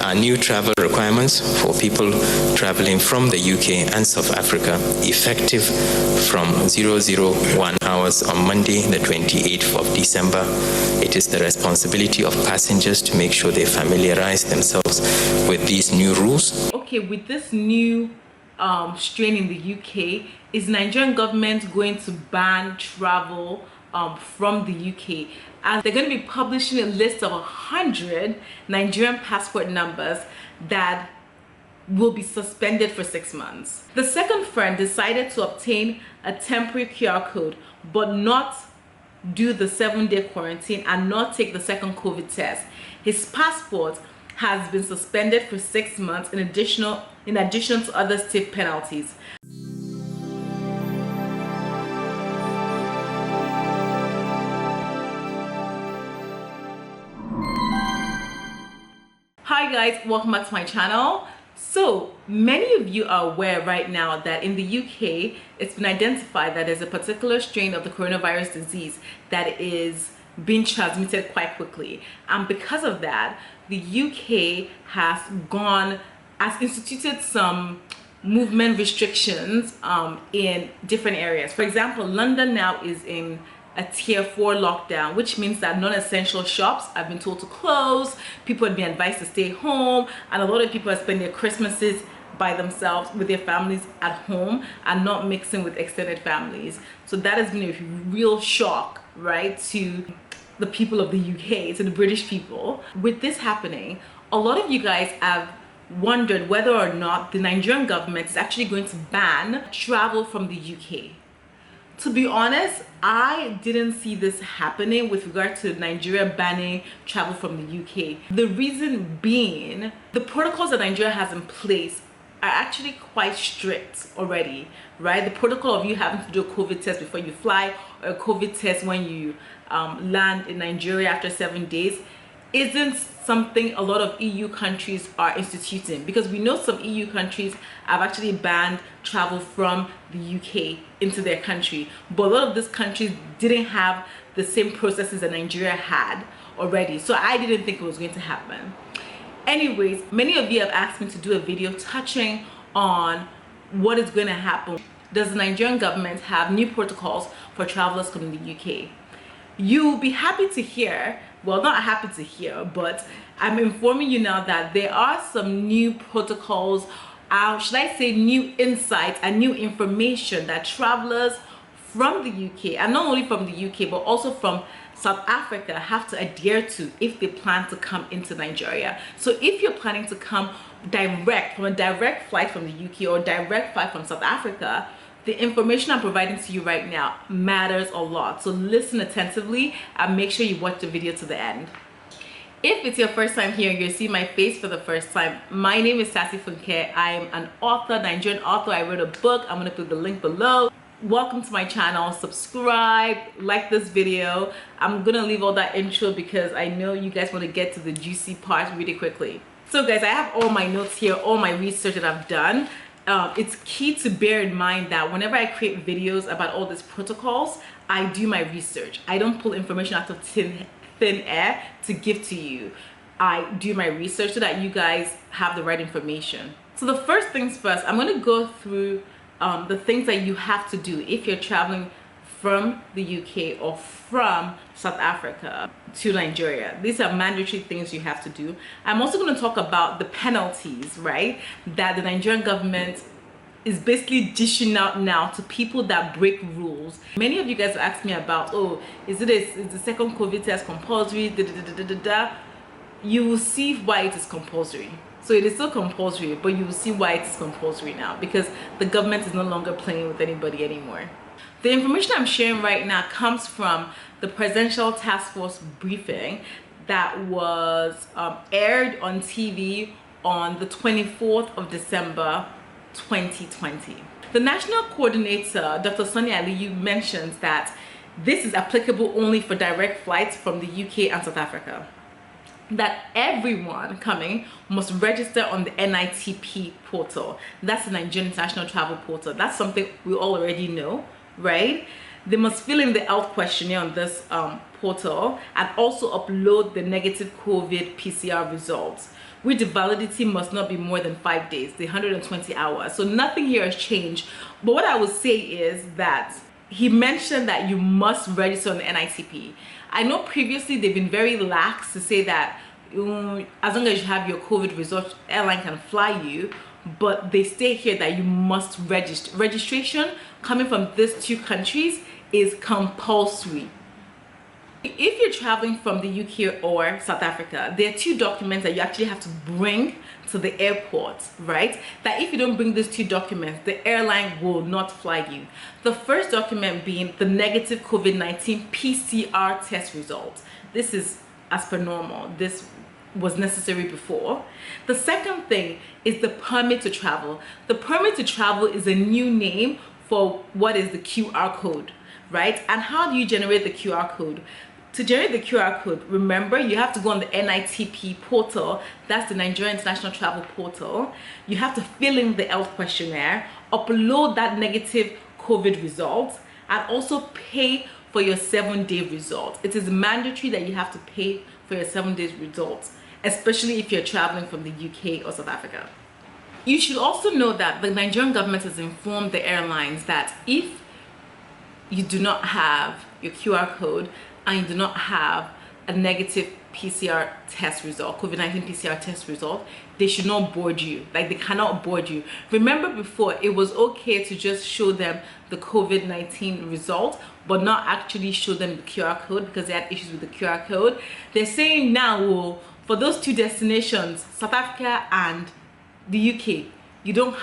Are new travel requirements for people traveling from the UK and South Africa, effective from 001 hours on Monday, the 28th of December. It is the responsibility of passengers to make sure they familiarize themselves with these new rules. Okay, with this new strain in the UK, is Nigerian government going to ban travel from the UK? And they're going to be publishing a list of 100 Nigerian passport numbers that will be suspended for 6 months. The second friend decided to obtain a temporary QR code but not do the 7-day quarantine and not take the second COVID test. His passport has been suspended for 6 months in addition to other stiff penalties. Hi guys, welcome back to my channel. So many of you are aware right now that in the UK it's been identified that there's a particular strain of the coronavirus disease that is being transmitted quite quickly, and because of that the UK has instituted some movement restrictions in different areas. For example, London now is in a tier 4 lockdown, which means that non-essential shops have been told to close, people have been advised to stay home, and a lot of people are spending their Christmases by themselves with their families at home and not mixing with extended families. So that has been a real shock, right, to the people of the UK, to the British people. With this happening, a lot of you guys have wondered whether or not the Nigerian government is actually going to ban travel from the UK. To be honest, I didn't see this happening with regard to Nigeria banning travel from the UK. The reason being, the protocols that Nigeria has in place are actually quite strict already, right? The protocol of you having to do a COVID test before you fly, or a COVID test when you land in Nigeria after 7 days, isn't something a lot of EU countries are instituting, because we know some EU countries have actually banned travel from the UK into their country, but a lot of these countries didn't have the same processes that Nigeria had already, so I didn't think it was going to happen. Anyways, many of you have asked me to do a video touching on what is going to happen. Does the Nigerian government have new protocols for travelers coming to the UK? You'll be happy to hear, well, not happy to hear, but I'm informing you now that there are some new protocols, should I say new insights and new information that travelers from the UK, and not only from the UK but also from South Africa, have to adhere to if they plan to come into Nigeria. So if you're planning to come from a direct flight from the UK or direct flight from South Africa, the information I'm providing to you right now matters a lot. So listen attentively and make sure you watch the video to the end. If it's your first time here and you're seeing my face for the first time, my name is Sassy Funke. I'm an author, Nigerian author. I wrote a book. I'm going to put the link below. Welcome to my channel. Subscribe, like this video. I'm going to leave all that intro because I know you guys want to get to the juicy part really quickly. So guys, I have all my notes here, all my research that I've done. It's key to bear in mind that whenever I create videos about all these protocols, I do my research. I don't pull information out of thin air to give to you. I do my research so that you guys have the right information. So the first things first, I'm going to go through the things that you have to do if you're traveling from the UK or from South Africa to Nigeria. These are mandatory things you have to do. I'm also going to talk about the penalties, right, that the Nigerian government is basically dishing out now to people that break rules. Many of you guys have asked me about, oh, is the second COVID test compulsory? You will see why it is compulsory. So it is still compulsory, but you will see why it is compulsory now, because the government is no longer playing with anybody anymore. The information I'm sharing right now comes from the Presidential Task Force briefing that was aired on TV on the 24th of December 2020. The National Coordinator, Dr. Sunny Aliyu, mentions that this is applicable only for direct flights from the UK and South Africa. That everyone coming must register on the NITP portal. That's the Nigerian International Travel Portal. That's something we all already know, right? They must fill in the health questionnaire on this portal and also upload the negative COVID PCR results. which the validity must not be more than 5 days, the 120 hours. So nothing here has changed. But what I would say is that he mentioned that you must register on the NITP. I know previously they've been very lax to say that as long as you have your COVID result, airline can fly you, but they state here that you must register. Registration coming from these two countries is compulsory. If you're traveling from the UK or South Africa, there are two documents that you actually have to bring to the airport, right? That if you don't bring these two documents, the airline will not fly you. The first document being the negative COVID-19 PCR test result. This is as per normal. This was necessary before. The second thing is the permit to travel. The permit to travel is a new name for what is the QR code, right? And how do you generate the QR code? To generate the QR code, remember, you have to go on the NITP portal. That's the Nigerian International Travel Portal. You have to fill in the health questionnaire, upload that negative COVID result, and also pay for your 7-day result. It is mandatory that you have to pay for your 7-day results, especially if you're traveling from the UK or South Africa. You should also know that the Nigerian government has informed the airlines that if you do not have your QR code and you do not have a negative PCR test result, COVID-19 PCR test result, they should not board you. Like, they cannot board you. Remember before, it was okay to just show them the COVID-19 result, but not actually show them the QR code because they had issues with the QR code. They're saying now, well, for those two destinations, South Africa and the UK, you don't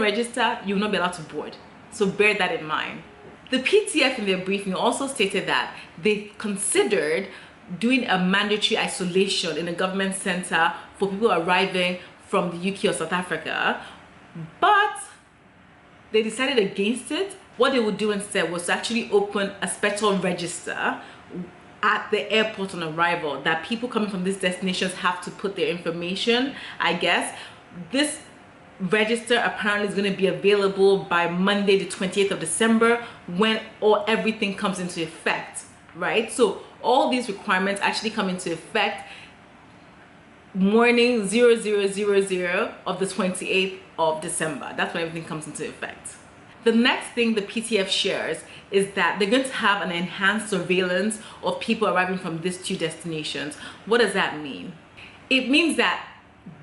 register, you will not be allowed to board. So bear that in mind. The PTF in their briefing also stated that they considered doing a mandatory isolation in a government center for people arriving from the UK or South Africa, but they decided against it. What they would do instead was to actually open a special register at the airport on arrival that people coming from these destinations have to put their information, I guess. This register apparently is going to be available by Monday the 28th of December when everything comes into effect, right? So all these requirements actually come into effect morning 0000 of the 28th of December. That's when everything comes into effect. The next thing the PTF shares is that they're going to have an enhanced surveillance of people arriving from these two destinations. What does that mean? It means that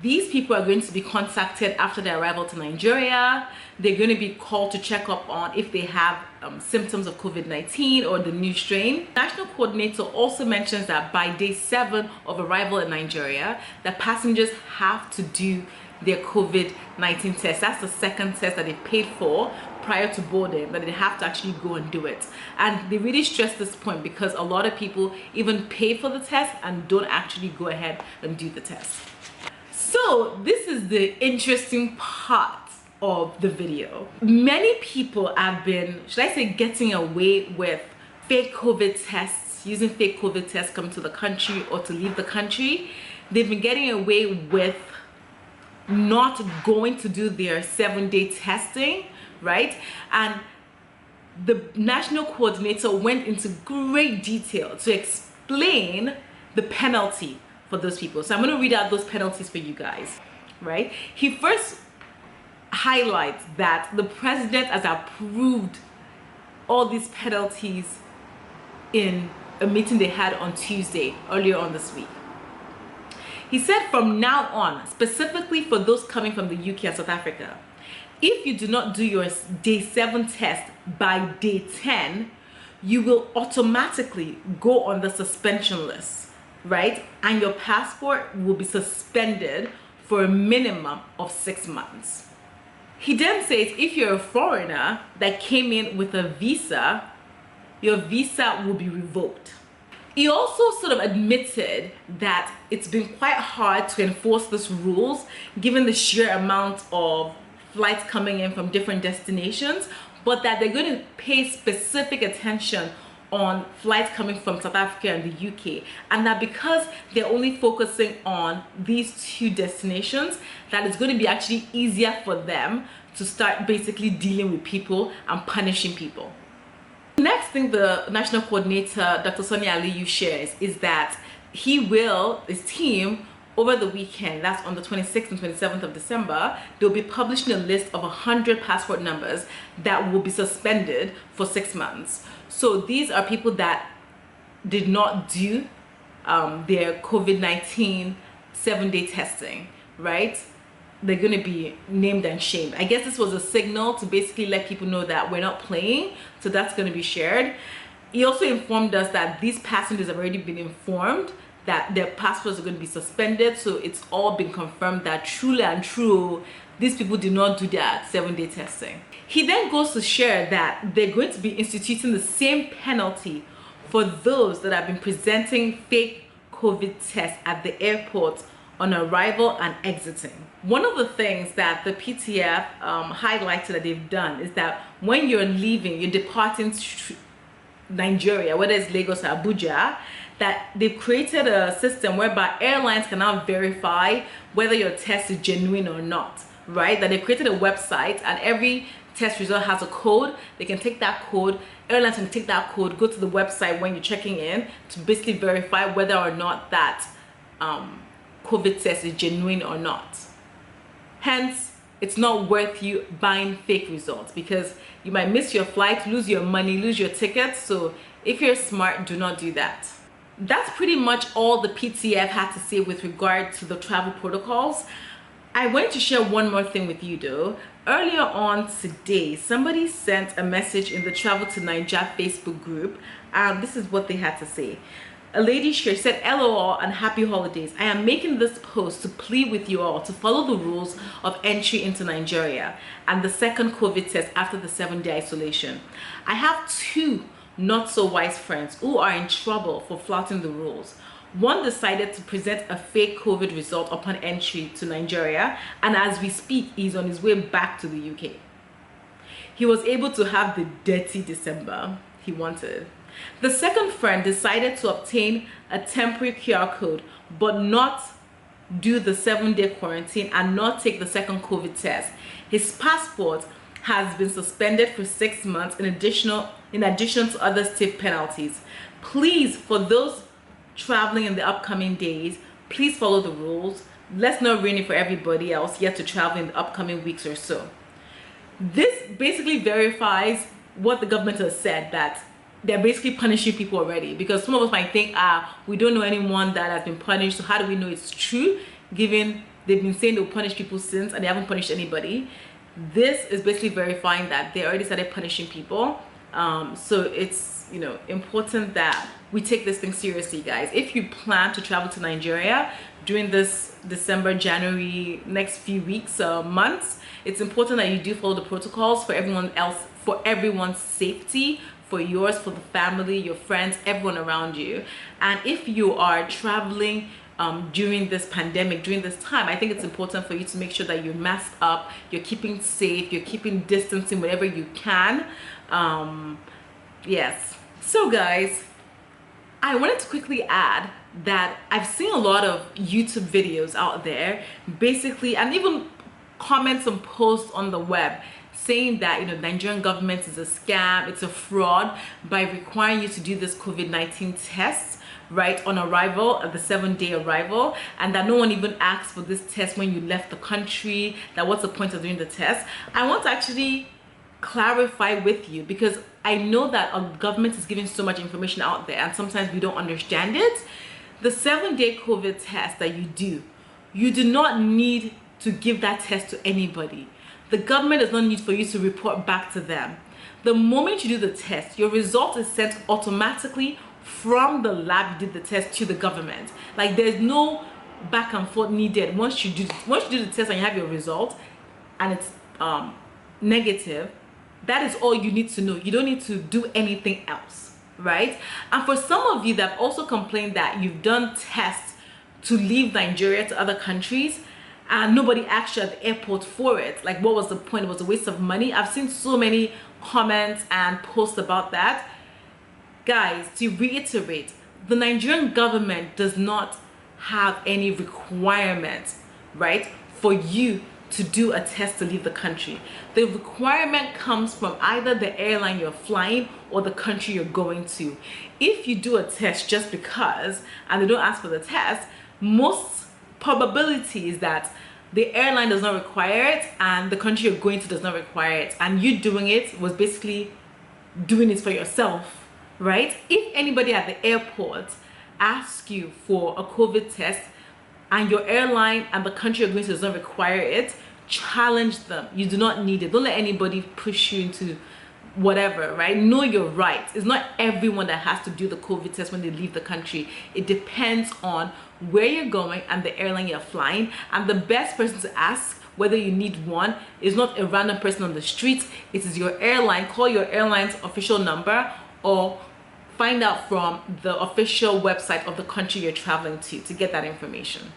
these people are going to be contacted after their arrival to Nigeria. They're going to be called to check up on if they have symptoms of COVID-19 or the new strain. National coordinator also mentions that by day 7 of arrival in Nigeria, the passengers have to do their COVID-19 test. That's the second test that they paid for prior to boarding, that they have to actually go and do it. And they really stress this point because a lot of people even pay for the test and don't actually go ahead and do the test. So this is the interesting part of the video. Many people have been, should I say, getting away with fake COVID tests, using fake COVID tests coming to the country or to leave the country. They've been getting away with not going to do their 7-day testing, right? And the national coordinator went into great detail to explain the penalty for those people. So I'm going to read out those penalties for you guys, right? He first highlights that the president has approved all these penalties in a meeting they had on Tuesday, earlier on this week. He said from now on, specifically for those coming from the UK and South Africa, if you do not do your day 7 test by day 10, you will automatically go on the suspension list, right? And your passport will be suspended for a minimum of 6 months. He then says if you're a foreigner that came in with a visa, your visa will be revoked. He also sort of admitted that it's been quite hard to enforce these rules given the sheer amount of flights coming in from different destinations, but that they're going to pay specific attention on flights coming from South Africa and the UK, and that because they're only focusing on these two destinations, that it's going to be actually easier for them to start basically dealing with people and punishing people. The next thing the national coordinator, Dr. Sonia Aliyu, shares is that his team over the weekend, that's on the 26th and 27th of December, they'll be publishing a list of 100 passport numbers that will be suspended for 6 months. So these are people that did not do their COVID-19 7-day testing, right? They're going to be named and shamed. I guess this was a signal to basically let people know that we're not playing, so that's going to be shared. He also informed us that these passengers have already been informed that their passports are going to be suspended, so it's all been confirmed that truly and true, these people did not do that 7-day testing. He then goes to share that they're going to be instituting the same penalty for those that have been presenting fake COVID tests at the airport on arrival and exiting. One of the things that the PTF highlighted that they've done is that when you're leaving, you're departing Nigeria, whether it's Lagos or Abuja, that they've created a system whereby airlines can now verify whether your test is genuine or not, right? That they've created a website and every test result has a code. They can take that code, airlines can take that code, go to the website when you're checking in to basically verify whether or not that COVID test is genuine or not. Hence, it's not worth you buying fake results because you might miss your flight, lose your money, lose your tickets. So if you're smart, do not do that. That's pretty much all the PTF had to say with regard to the travel protocols. I wanted to share one more thing with you though. Earlier on today, somebody sent a message in the Travel to Niger Facebook group, and this is what they had to say. A lady here said, LOL and happy holidays. I am making this post to plead with you all to follow the rules of entry into Nigeria and the second COVID test after the 7-day isolation. I have 2 not so wise friends who are in trouble for flouting the rules. One decided to present a fake COVID result upon entry to Nigeria, and as we speak, he's on his way back to the UK. He was able to have the dirty December he wanted. The second friend decided to obtain a temporary QR code but not do the 7-day quarantine and not take the second COVID test. His passport has been suspended for 6 months in addition to other stiff penalties. Please, for those traveling in the upcoming days, please follow the rules. Let's not ruin it for everybody else yet to travel in the upcoming weeks or so. This basically verifies what the government has said, that they're basically punishing people already, because some of us might think, we don't know anyone that has been punished, so how do we know it's true, given they've been saying they'll punish people since and they haven't punished anybody. This is basically verifying that they already started punishing people. So it's, you know, important that we take this thing seriously, guys. If you plan to travel to Nigeria during this December, January, next few weeks, months, it's important that you do follow the protocols for everyone else, for everyone's safety, for yours, for the family, your friends, everyone around you. And if you are traveling during this pandemic, during this time, I think it's important for you to make sure that you're masked up, you're keeping safe, you're keeping distancing wherever you can. Yes. So guys, I wanted to quickly add that I've seen a lot of YouTube videos out there, basically, and even comments and posts on the web saying that, you know, Nigerian government is a scam, it's a fraud by requiring you to do this COVID-19 test right on arrival, at the 7-day arrival, and that no one even asked for this test when you left the country, that what's the point of doing the test. I want to actually clarify with you, because I know that our government is giving so much information out there and sometimes we don't understand it. The 7-day COVID test that you do not need to give that test to anybody. The government does not need for you to report back to them. The moment you do the test, your result is sent automatically from the lab you did the test to the government. Like, there's no back and forth needed. Once you do the test and you have your result and it's negative, that is all you need to know. You don't need to do anything else, right? And for some of you that also complained that you've done tests to leave Nigeria to other countries and nobody asked you at the airport for it, like, what was the point? It was a waste of money. I've seen so many comments and posts about that. Guys, to reiterate, the Nigerian government does not have any requirements, right, for you to do a test to leave the country. The requirement comes from either the airline you're flying or the country you're going to. If you do a test just because and they don't ask for the test, most probability is that the airline does not require it and the country you're going to does not require it, and you doing it was basically doing it for yourself, right? If anybody at the airport asks you for a COVID test and your airline and the country you're going to does not require it, challenge them. You do not need it. Don't let anybody push you into whatever, right? Know your rights. It's not everyone that has to do the COVID test when they leave the country. It depends on where you're going and the airline you're flying, and the best person to ask whether you need one is not a random person on the street. It is your airline. Call your airline's official number or find out from the official website of the country you're traveling to get that information.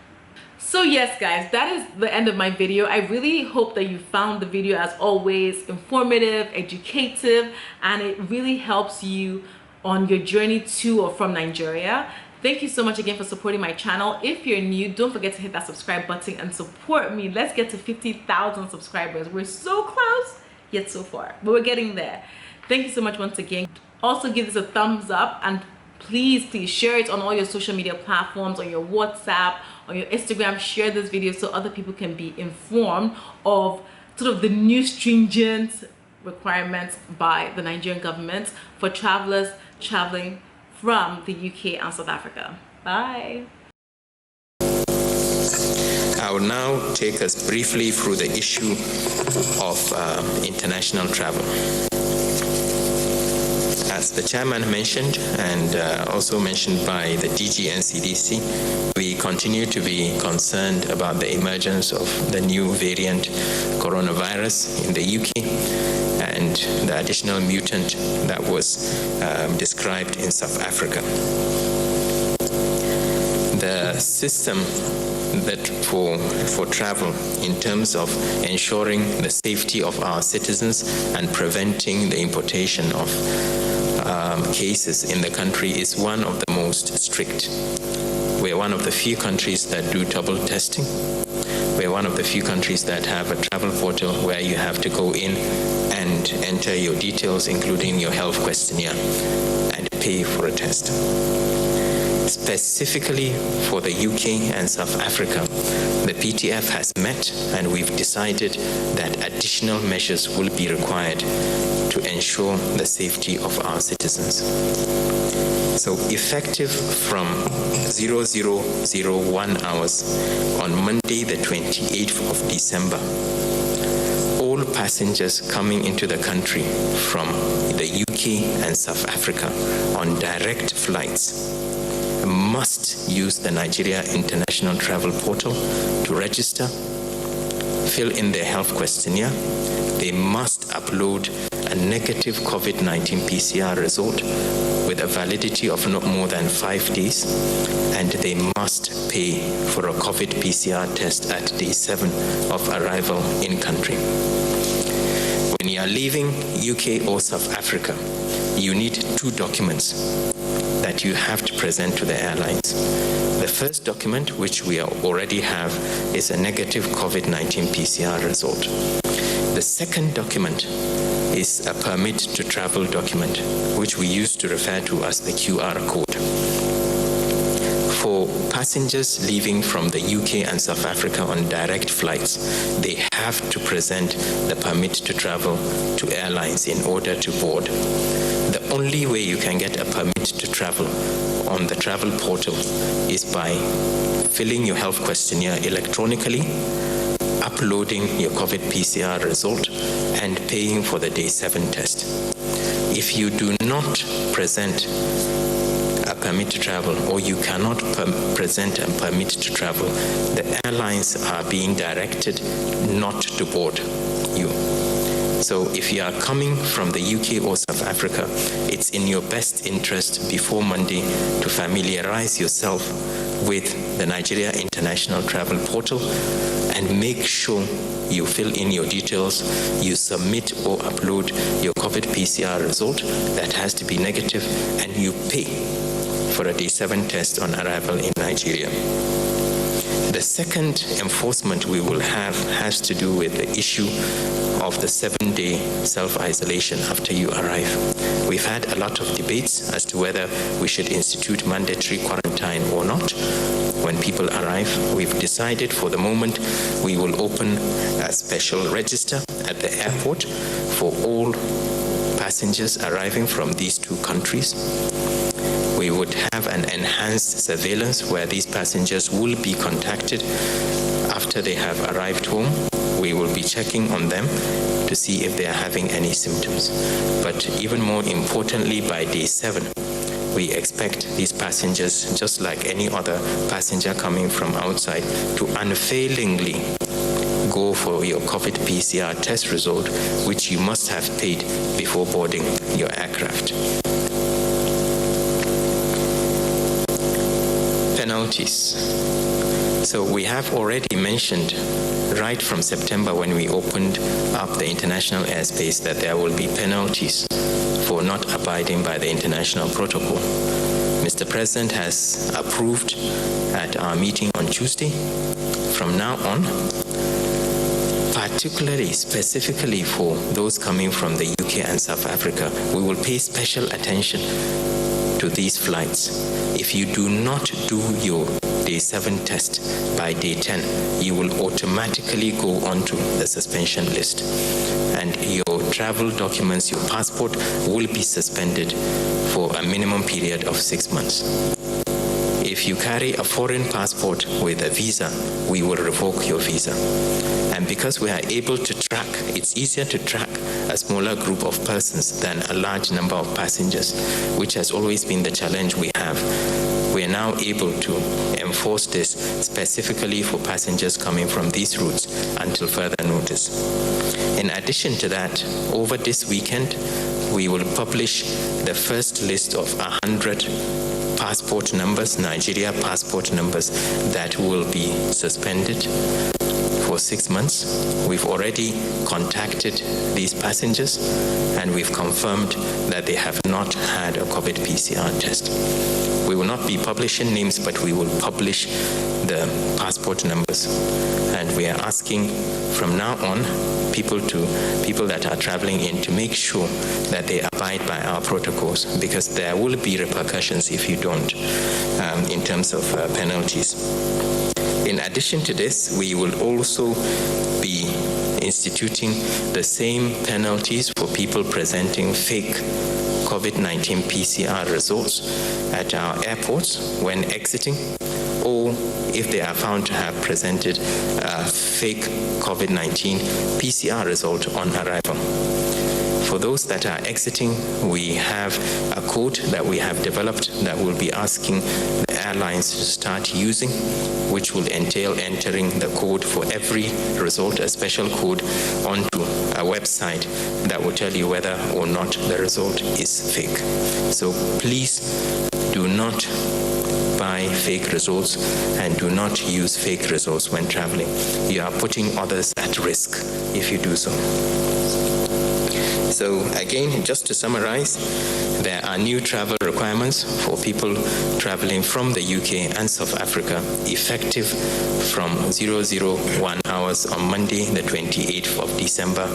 So yes guys, that is the end of my video. I really hope that you found the video, as always, informative, educative, and it really helps you on your journey to or from Nigeria. Thank you so much again for supporting my channel. If you're new, don't forget to hit that subscribe button and support me. Let's get to 50,000 subscribers. We're so close, yet so far, but we're getting there. Thank you so much once again. Also give this a thumbs up, and please share it on all your social media platforms, on your WhatsApp, on your Instagram. Share this video so other people can be informed of sort of the new stringent requirements by the Nigerian government for travelers traveling from the UK and South Africa. Bye. I will now take us briefly through the issue of international travel. As the chairman mentioned, and also mentioned by the DG NCDC, we continue to be concerned about the emergence of the new variant coronavirus in the UK and the additional mutant that was described in South Africa. The system that for travel, in terms of ensuring the safety of our citizens and preventing the importation of cases in the country, is one of the most strict. We're one of the few countries that do double testing. We're one of the few countries that have a travel portal where you have to go in and enter your details, including your health questionnaire, and pay for a test. Specifically for the UK and South Africa, the PTF has met, and we've decided that additional measures will be required to ensure the safety of our citizens. So effective from 0001 hours on Monday the 28th of December, all passengers coming into the country from the UK and South Africa on direct flights must use the Nigeria International Travel Portal to register, fill in their health questionnaire. They must upload a negative COVID-19 PCR result with a validity of not more than 5 days, and they must pay for a COVID PCR test at day 7 of arrival in country. When you are leaving UK or South Africa, you need 2 documents that you have to present to the airlines. The first document, which we already have, is a negative COVID-19 PCR result. The second document is a permit to travel document, which we used to refer to as the QR code. For passengers leaving from the UK and South Africa on direct flights, they have to present the permit to travel to airlines in order to board. The only way you can get a permit to travel on the travel portal is by filling your health questionnaire electronically, uploading your COVID PCR result, and paying for the day 7 test. If you do not present a permit to travel, or you cannot present a permit to travel, the airlines are being directed not to board you. So if you are coming from the UK or South Africa, it's in your best interest before Monday to familiarize yourself with the Nigeria International Travel Portal and make sure you fill in your details, you submit or upload your COVID PCR result that has to be negative, and you pay for a day 7 test on arrival in Nigeria. The second enforcement we will have has to do with the issue of the 7-day self-isolation after you arrive. We've had a lot of debates as to whether we should institute mandatory quarantine or not. When people arrive, we've decided for the moment we will open a special register at the airport for all passengers arriving from these two countries. We would have an enhanced surveillance where these passengers will be contacted after they have arrived home. We will be checking on them to see if they are having any symptoms. But even more importantly, by day 7, we expect these passengers, just like any other passenger coming from outside, to unfailingly go for your COVID PCR test result, which you must have paid before boarding your aircraft. Penalties. So we have already mentioned right from September when we opened up the international airspace that there will be penalties for not abiding by the international protocol. Mr. President has approved at our meeting on Tuesday. From now on, particularly, specifically for those coming from the UK and South Africa, we will pay special attention to these flights. If you do not do your day 7 test by day 10, you will automatically go onto the suspension list. And your travel documents, your passport, will be suspended for a minimum period of 6 months. If you carry a foreign passport with a visa, we will revoke your visa. And because we are able to track, it's easier to track a smaller group of persons than a large number of passengers, which has always been the challenge we have. We are now able to enforce this specifically for passengers coming from these routes until further notice. In addition to that, over this weekend, we will publish the first list of 100 passport numbers, Nigeria passport numbers, that will be suspended for 6 months. We've already contacted these passengers and we've confirmed that they have not had a COVID PCR test. We will not be publishing names, but we will publish the passport numbers. And we are asking from now on people that are traveling in to make sure that they abide by our protocols, because there will be repercussions if you don't, in terms of penalties. In addition to this, we will also be instituting the same penalties for people presenting fake COVID-19 PCR results at our airports when exiting, or if they are found to have presented a fake COVID-19 PCR result on arrival. For those that are exiting, we have a code that we have developed that we'll be asking the airlines to start using, which will entail entering the code for every result, a special code, onto a website that will tell you whether or not the result is fake. So please do not buy fake results and do not use fake results when traveling. You are putting others at risk if you do so. So again, just to summarize, there are new travel requirements for people traveling from the UK and South Africa, effective from 001 hours on Monday, the 28th of December.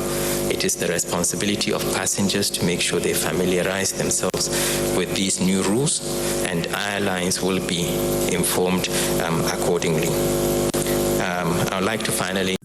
It is the responsibility of passengers to make sure they familiarize themselves with these new rules, and airlines will be informed accordingly. I would like to finally